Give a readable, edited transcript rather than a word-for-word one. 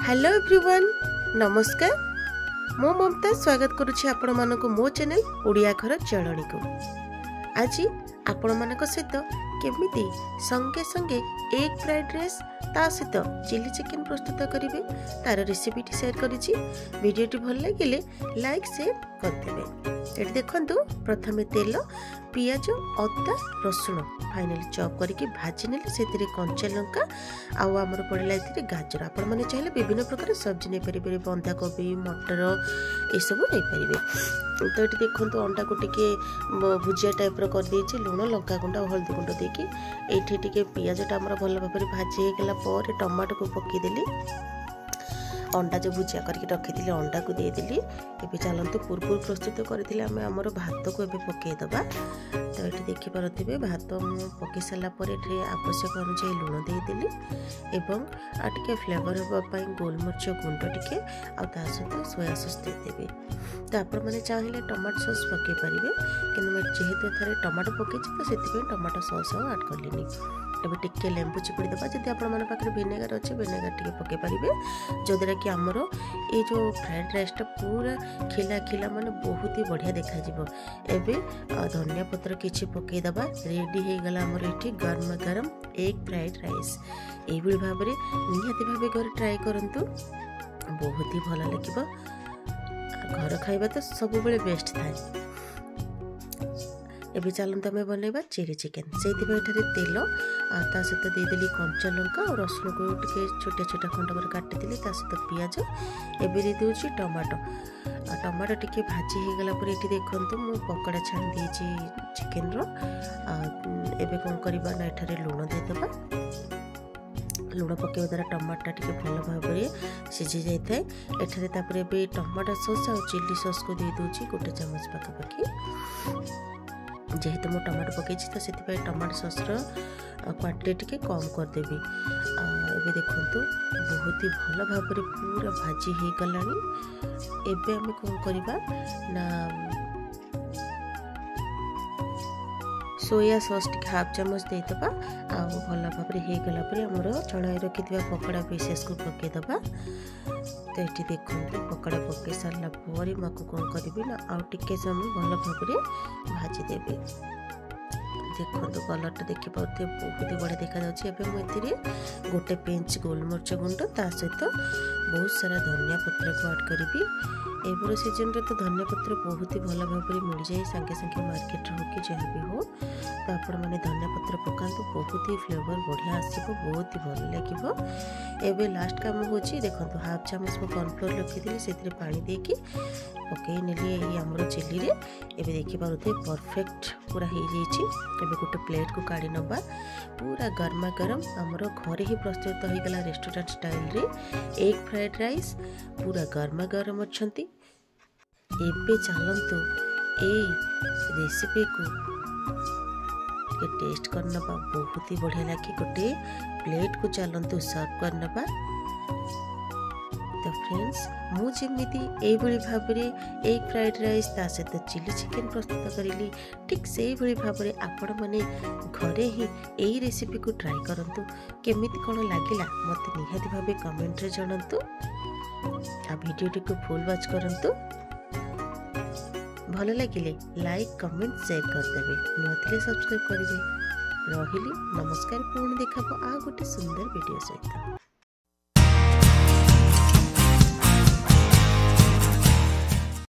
Hello everyone नमस्कार मो ममता स्वागत करुछि आपण मानको मो चैनल ओडिया घर चलणी को। आज आपण मानक सहित केमिति संगे संगे एग फ्राइड राइस ता सहित चिली चिकन प्रस्तुत करिवे तार रेसिपी शेयर करिछि। वीडियो भल लगे लाइक शेयर करदेवे। एटी देखंतु प्रथमे तेल पियाज अदा रसुण फाइनली चॉप करके भाजी नेले सेतिरे कंचा लंका आउ आमर पड़ला एतिरे गाजर आपण माने चाहिले विभिन्न प्रकार सब्जी नै परिबे बंधा कोबी मटर ए सब नै परिबे। तो एटी देखंतु अंडा को टिके भुजिया टाइप रो कर देछि लूण लंका गुंड हल्दी गुंड देकी एठी टिके पियाज टा हमर भल भाबरे भाजी हे गेला पर टमाटो को पक्की देली अंडा जो भुजिया करके रखी अंडा को देदेली। एबे चलते पूर्व प्रस्तुत करथिले आमे हमर भात को एबे पके दबा। तो ये देखि पारथिबे भात पके सारा पर एठी आवश्यक अनुसार लूण देदेली एवं आटिके फ्लेवर होबा पई गोलमरिच गुंड टिके आ ता सहित सोया सॉस देदेबे। तो आपण माने चाहिले टमाटो सॉस पके परिबे किंतु मैं जेहेतु थारे टमाटो पके छी तो सेति टमाटो सॉस ऐड करलिनी। एबे टिके लेंबू चिपुड़ी दबा। जदि आपण मन पाखरे विनेगर अछि विनेगर टिके पके परिबे जदरा कि हमरो ए जो फ्राइड राइस टा पूरा खिला खिला माने बहुत ही बढ़िया देखा जिवो। एबे धनिया पत्र किछि पके दबा। रेडी हे गला हमर एठी गरम गरम एग फ्राइड राइस। एबे भाबरे निहाती भाबे घर ट्राई करंतु बहुत ही भला लागिबो। घर खाइबा तो सब बेले बेस्ट थाए। एबे चलते आम बनइबा चिली चिकेन। से तेल ता सहित देदेली कंचा लंका और रसुण को टिके छोटे छोटे खंड कर काटिदेली ता सहित पियाज एबे दे दूची टमाटो टमाटो टिके भाजी हे गला पर एठी देखंतु मु पकोड़ा छान देची चिकेन रो। एबे कोन करबा ना एठारे लूण दे देबा। लूण पकेवा द्वारा टमाटा टिके भल भाबरे सिझी जाय थाए। एठारे तापरे बे टमाटो सॉस और चिली सॉस को दे दूची गोटे चम्मच पाखा जेहेतु मो टमाटो पकई तो से टमाटो सॉस क्वांटिटी टिके कम करदेवी। एबे देखंतु बहुत ही भल भाबरे पूरा भाजी हे गलानी। एबे आमे कोन करबा ना सोया सॉस टिके हाफ चम्मच दे दबा आ भल भाबरे हे गला परे हमर चणाई रखिथिबा पकोड़ा पीसेस को पके दबा। तो ये देखो पकोड़ा पके सारा पर माको कौन करी ना आउ टिके समय भल भाव भाजी देवी। देखो तो कलर देखी पाते बहुत ही बढ़िया देखा जाए। मुझे गोटे पिंच गोलमरिच गुंड ता सहित बहुत सारा धनिया पत्र को ऐड करी। एबर सीजन रे तो धनिया पत्र बहुत ही भल भाव मिल जाए सांगे सांगे मार्केट हो कि जहाँ भी हो। तो आपण मैंने धनिया पत्र पकातु बहुत ही फ्लेवर बढ़िया आसो बहुत ही भल लगे। एबे लास्ट काम हो देखो हाफ चामच में कॉर्नफ्लोर रखी से पानी देकी पकई नेली आमर चिली रे। एबे देखि पारुथे परफेक्ट पूरा हो जाइए। एबे गोटे प्लेट को काढ़ी नबा। पूरा गरमा गरम आमर घरे ही प्रस्तुत हो गला रेस्टोरेंट स्टाइल रे एग फ्राइड राइस पूरा गरमा गरम अच्छंती। एबे चलंतु ए रेसिपी को टेस्ट करना बहुत ही बढ़िया लगे। गोटे प्लेट को चलंतु सर्व करना। तो फ्रेंड्स मु जेमिति एभली भाबरे एग फ्राइड राइस ता सहित चिली चिकेन प्रस्तुत करिली ठीक से भली भाबरे आपण माने घरे ही एई रेसिपी को ट्राई करंतु। केमिति कोन लागिला मते निहाती भाबे कमेंट रे जणंतु। आ वीडियो को फुल वॉच करंतु। भल लगिले लाइक कमेंट शेयर कर देबे। नथिले सब्सक्राइब करिवे। रहिली नमस्कार। पुणी देखा आ गोटे सुंदर वीडियो सहित।